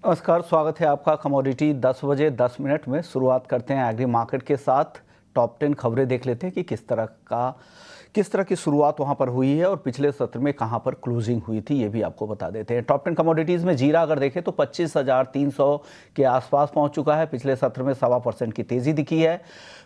नमस्कार, स्वागत है आपका कमोडिटी 10 बजे 10 मिनट में। शुरुआत करते हैं एग्री मार्केट के साथ। टॉप 10 खबरें देख लेते हैं कि किस तरह की शुरुआत वहां पर हुई है और पिछले सत्र में कहां पर क्लोजिंग हुई थी, ये भी आपको बता देते हैं। टॉप 10 कमोडिटीज़ में जीरा अगर देखें तो 25,300 के आसपास पहुंच चुका है। पिछले सत्र में 1.25% की तेज़ी दिखी है।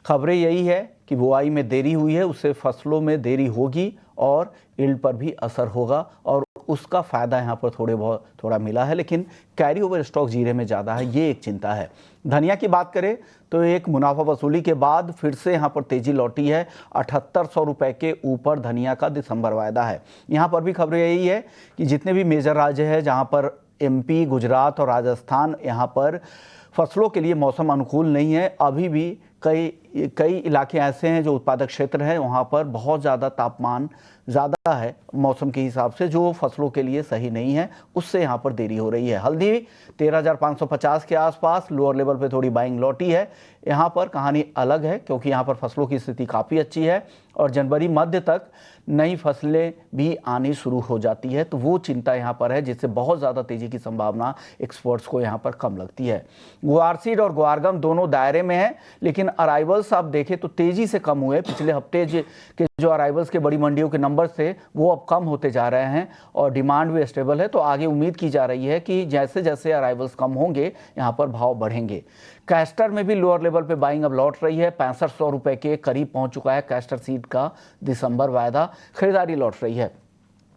खबरें यही है कि बुआई में देरी हुई है, उससे फसलों में देरी होगी और यील्ड पर भी असर होगा और उसका फ़ायदा यहाँ पर थोड़ा मिला है, लेकिन कैरी ओवर स्टॉक जीरे में ज़्यादा है, ये एक चिंता है। धनिया की बात करें तो एक मुनाफा वसूली के बाद फिर से यहाँ पर तेज़ी लौटी है। 7800 रुपये के ऊपर धनिया का दिसंबर वायदा है। यहाँ पर भी खबरें यही है कि जितने भी मेजर राज्य हैं जहाँ पर एमपी, गुजरात और राजस्थान, यहाँ पर फसलों के लिए मौसम अनुकूल नहीं है। अभी भी कई इलाके ऐसे हैं जो उत्पादक क्षेत्र हैं, वहाँ पर बहुत ज़्यादा तापमान ज़्यादा है मौसम के हिसाब से, जो फसलों के लिए सही नहीं है, उससे यहाँ पर देरी हो रही है। हल्दी 13,550 के आसपास लोअर लेवल पे थोड़ी बाइंग लौटी है। यहाँ पर कहानी अलग है क्योंकि यहाँ पर फसलों की स्थिति काफ़ी अच्छी है और जनवरी मध्य तक नई फसलें भी आनी शुरू हो जाती है, तो वो चिंता यहाँ पर है, जिससे बहुत ज़्यादा तेज़ी की संभावना एक्सपर्ट्स को यहाँ पर कम लगती है। गुआर सीड और गुआरगम दोनों दायरे में है, लेकिन अराइवल्स आप देखें तो तेज़ी से कम हुए। पिछले हफ्ते के जो अराइवल्स के बड़ी मंडियों के नंबर थे वो अब कम होते जा रहे हैं और डिमांड भी स्टेबल है, तो आगे उम्मीद की जा रही है कि जैसे जैसे अराइवल्स कम होंगे यहाँ पर भाव बढ़ेंगे। कैस्टर में भी लोअर लेवल पे बाइंग अब लौट रही है। 6500 रुपये के करीब पहुंच चुका है कैस्टर सीड का दिसंबर वायदा, खरीदारी लौट रही है।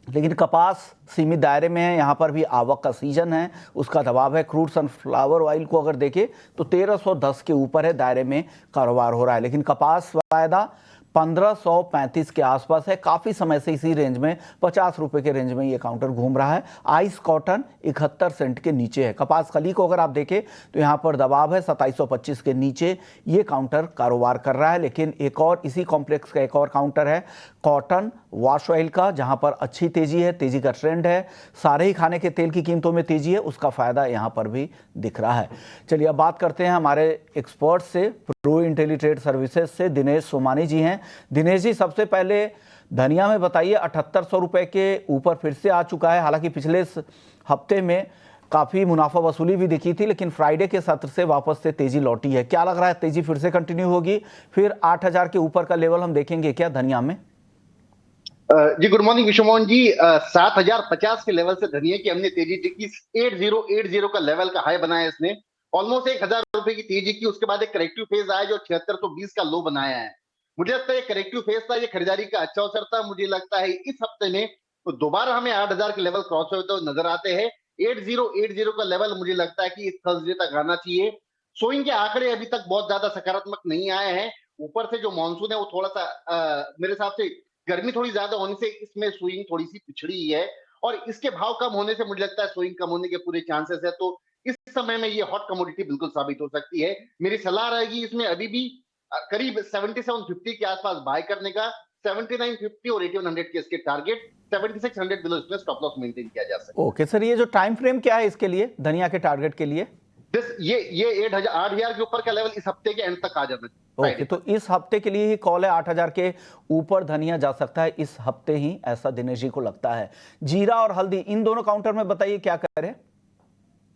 लेकिन कपास सीमित दायरे में है, यहाँ पर भी आवक का सीजन है, उसका दबाव है। क्रूड सनफ्लावर ऑयल को अगर देखें तो 1310 के ऊपर है, दायरे में कारोबार हो रहा है, लेकिन कपास वायदा 1535 के आसपास है। काफ़ी समय से इसी रेंज में 50 रुपये के रेंज में ये काउंटर घूम रहा है। आइस कॉटन 71 सेंट के नीचे है। कपास कली को अगर आप देखें तो यहाँ पर दबाव है 2725 के नीचे, ये काउंटर कारोबार कर रहा है। लेकिन एक और इसी कॉम्प्लेक्स का एक और काउंटर है कॉटन वॉश ऑयल का, जहाँ पर अच्छी तेज़ी है, तेज़ी का ट्रेंड है। सारे ही खाने के तेल की कीमतों में तेज़ी है, उसका फ़ायदा यहाँ पर भी दिख रहा है। चलिए अब बात करते हैं हमारे एक्सपर्ट से। प्रो इंटेलीट्रेड सर्विसेज से दिनेश सोमानी जी हैं। दिनेश जी, सबसे पहले धनिया में बताइए, 7800 रुपये के ऊपर फिर से आ चुका है। हालांकि पिछले हफ्ते में काफ़ी मुनाफा वसूली भी दिखी थी, लेकिन फ्राइडे के सत्र से वापस से तेज़ी लौटी है। क्या लग रहा है, तेज़ी फिर से कंटिन्यू होगी? फिर 8000 के ऊपर का लेवल हम देखेंगे क्या धनिया में? जी गुड मॉर्निंग विश्वमोहन जी। 7050 के लेवल से धनिया की हमने तेजी देखी। 8080 का लेवल का हाई बनाया इसने, ऑलमोस्ट 1000 रुपए की तेजी की। उसके बाद एक करेक्टिव फेज आया जो 7620 का लो बनाया है। मुझे लगता है ये करेक्टिव फेज था, ये खरीदारी का अच्छा अवसर था। मुझे लगता है इस हफ्ते में तो दोबारा हमें 8000 के लेवल क्रॉस होते हुए नजर आते हैं। 8080 का लेवल मुझे लगता है कि इस थर्सडे तक आना चाहिए। सोइंग के आंकड़े अभी तक बहुत ज्यादा सकारात्मक नहीं आए हैं। ऊपर से जो मानसून है वो थोड़ा सा मेरे हिसाब से गर्मी थोड़ी ज्यादा होने से इसमें स्विंग थोड़ी सी पिछड़ी है और इसके भाव कम होने से मुझे लगता है स्विंग कम होने के पूरे चांसेस है। तो इस समय में ये हॉट कमोडिटी बिल्कुल साबित हो सकती है। मेरी सलाह रहेगी इसमें अभी भी करीब 7750 के आसपास बाय करने का। 7950 और 8100 के इसके टारगेट, 7600 बिलो इसमें स्टॉप लॉस मेंटेन किया जा सकता है। ओके सर, ये जो टाइम फ्रेम क्या है इसके लिए, धनिया के टारगेट के लिए? ये 8000 के ऊपर का लेवल इस हफ्ते के एंड तक आ जाना चाहिए। ओके, तो इस हफ्ते के लिए ही कॉल है, 8000 के ऊपर धनिया जा सकता है इस हफ्ते ही, ऐसा दिनेश जी को लगता है। जीरा और हल्दी, इन दोनों काउंटर में बताइए क्या करें?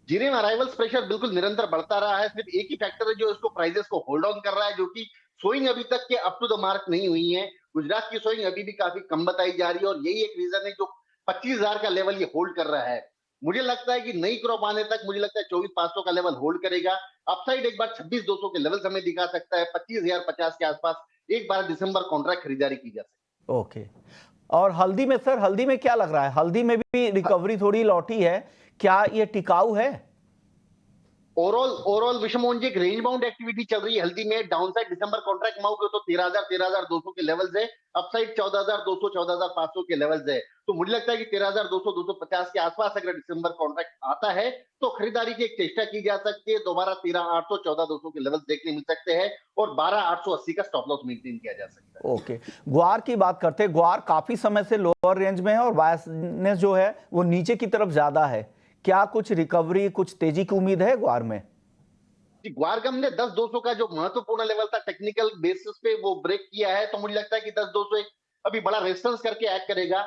जीरे में अराइवल्स प्रेशर बिल्कुल निरंतर बढ़ता रहा है। सिर्फ एक ही फैक्टर है जो इसको प्राइसेस को होल्ड ऑन कर रहा है, जो कि सोइंग अभी तक के अप टू द मार्क नहीं हुई है। गुजरात की सोइंग अभी भी काफी कम बताई जा रही है और यही एक रीजन है जो 25,000 का लेवल ये होल्ड कर रहा है। मुझे लगता है कि नई क्रॉप आने तक मुझे लगता है 24,500 का लेवल होल्ड करेगा। अपसाइड एक बार 26,200 के लेवल हमें दिखा सकता है। 25,050 के आसपास एक बार दिसंबर कॉन्ट्रैक्ट खरीदारी की जा सकती है। ओके, और हल्दी में सर, हल्दी में क्या लग रहा है? हल्दी में भी रिकवरी थोड़ी लौटी है, क्या ये टिकाऊ है? ओवरऑल विश्वमोहन जी एक रेंज बाउंड एक्टिविटी चल रही है हल्दी में। डाउन साइड दिसंबर कॉन्ट्रैक्ट माउंट तो 13,200 के लेवल्स है। अपसाइड 14,200 14,500 के लेवल्स है। तो मुझे लगता है कि 13,200 250 के आसपास अगर दिसंबर कॉन्ट्रैक्ट आता है तो खरीदारी की एक चेष्टा की जा सकती है। दोबारा 13,800 14,200 के लेवल्स देखने मिल सकते हैं और 12,880 का स्टॉप लॉस मेंटेन किया जा सकता है। ओके, ग्वार की बात करते हैं। ग्वार काफी समय से लोअर रेंज में है और बायसनेस जो है वो नीचे की तरफ ज्यादा है। क्या कुछ रिकवरी, कुछ तेजी की उम्मीद है ग्वार में? ग्वारगम ने 10,200 का जो महत्वपूर्ण लेवल था टेक्निकल बेसिस पे वो ब्रेक किया है। तो मुझे लगता है कि 10,200 अभी बड़ा रेजिस्टेंस करके एक्ट करेगा।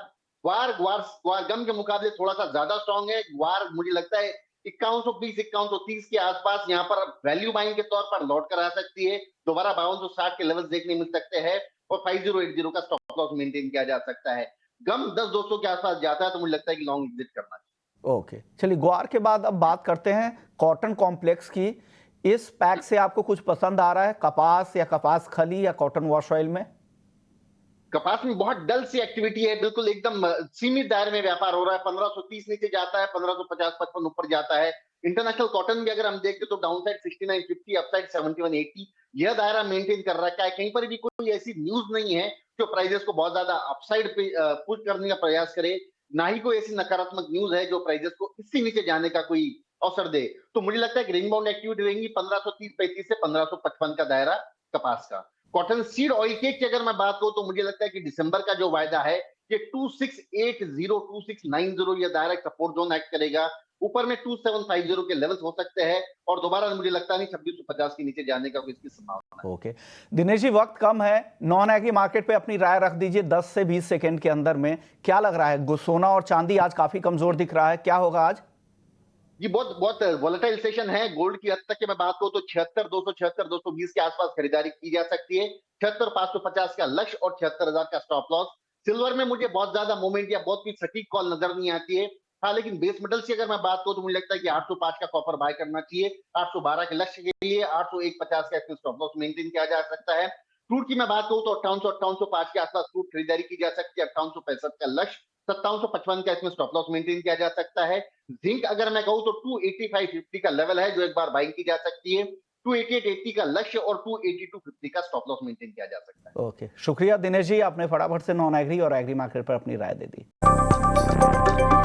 ग्वारगम के मुकाबले थोड़ा सा ज्यादा स्ट्रांग है। ग्वार मुझे लगता है 5120 5130 के आसपास यहाँ पर वैल्यू बाइंग के तौर पर लौट कर आ सकती है। दोबारा 5260 के लेवल्स देखने मिल सकते हैं और 5080 का स्टॉप लॉस मेंटेन किया जा सकता है। गम 10-200 के आसपास जाता है तो मुझे लगता है कि लॉन्ग एग्जिट करना चाहिए। ओके, चलिए ग्वार के बाद अब बात करते हैं कॉटन कॉम्प्लेक्स की। इस पैक से आपको कुछ पसंद आ रहा है, कपास या कपास खली या कॉटन वॉश ऑयल में? कपास में बहुत डल सी एक्टिविटी है, बिल्कुल एकदम सीमित दायरे में व्यापार हो रहा है। 1530 नीचे जाता है, 1550-55 ऊपर जाता है। इंटरनेशनल कॉटन भी अगर हम देखें तो डाउन साइड 6950, अप साइड 7180, यह दायरा मेंटेन कर रखा है। कहीं पर भी कोई ऐसी न्यूज नहीं है जो प्राइजेस को बहुत ज्यादा अपसाइड पे पुश करने का प्रयास करे, ना ही कोई ऐसी नकारात्मक न्यूज है जो प्राइजेस को इससे नीचे जाने का कोई अवसर दे। तो मुझे लगता है कि रेंज बाउंड एक्टिविटी रहेंगी 1530-35 से 1555 का दायरा कपास का। कॉटन सीड ऑयल केक की अगर मैं बात करूं तो मुझे लगता है कि दिसंबर का जो वायदा है कि 2680 2690 यह डायरेक्ट सपोर्ट जोन एक्ट करेगा। ऊपर में 2750 के लेवल्स हो सकते हैं और दोबारा मुझे लगता नहीं 2650 के नीचे जाने का कोई इसकी संभावना है। ओके दिनेश जी, वक्त कम है, नॉन एग्री मार्केट पे अपनी राय रख दीजिए 10 से 20 सेकंड के अंदर में। क्या लग रहा है, सोना और चांदी आज काफी कमजोर दिख रहा है, क्या होगा आज? ये बहुत बहुत वोलेटाइल सेशन है। गोल्ड की हद तक की मैं बात करूं तो 76 200 76 220 के आसपास खरीदारी की जा सकती है। 76 550 का लक्ष्य और 76,000 का स्टॉप लॉस। सिल्वर में मुझे बहुत ज्यादा मूवमेंट या बहुत भी सटीक कॉल नजर नहीं आती है। हाँ, लेकिन बेस मेटल्स की अगर मैं बात करूं तो मुझे लगता है कि 805 का कॉपर बाय करना चाहिए। 812 के लक्ष्य के लिए 801.50 का स्टॉप लॉस मेंटेन किया जा सकता है। क्रूड की मैं बात करूं तो 5805 के आसपास क्रूड खरीदारी की जा सकती है। 5865 का लक्ष्य, 5755 का इसमें स्टॉप लॉस मेंटेन किया जा सकता है। जिंक अगर मैं कहूं तो 285.50 का लेवल है जो एक बार बाइंग की जा सकती है। 288.80 का लक्ष्य और 282.50 का स्टॉप लॉस मेंटेन किया जा सकता है। ओके, शुक्रिया दिनेश जी, आपने फटाफट से नॉन एग्री और एग्री मार्केट पर अपनी राय दे दी।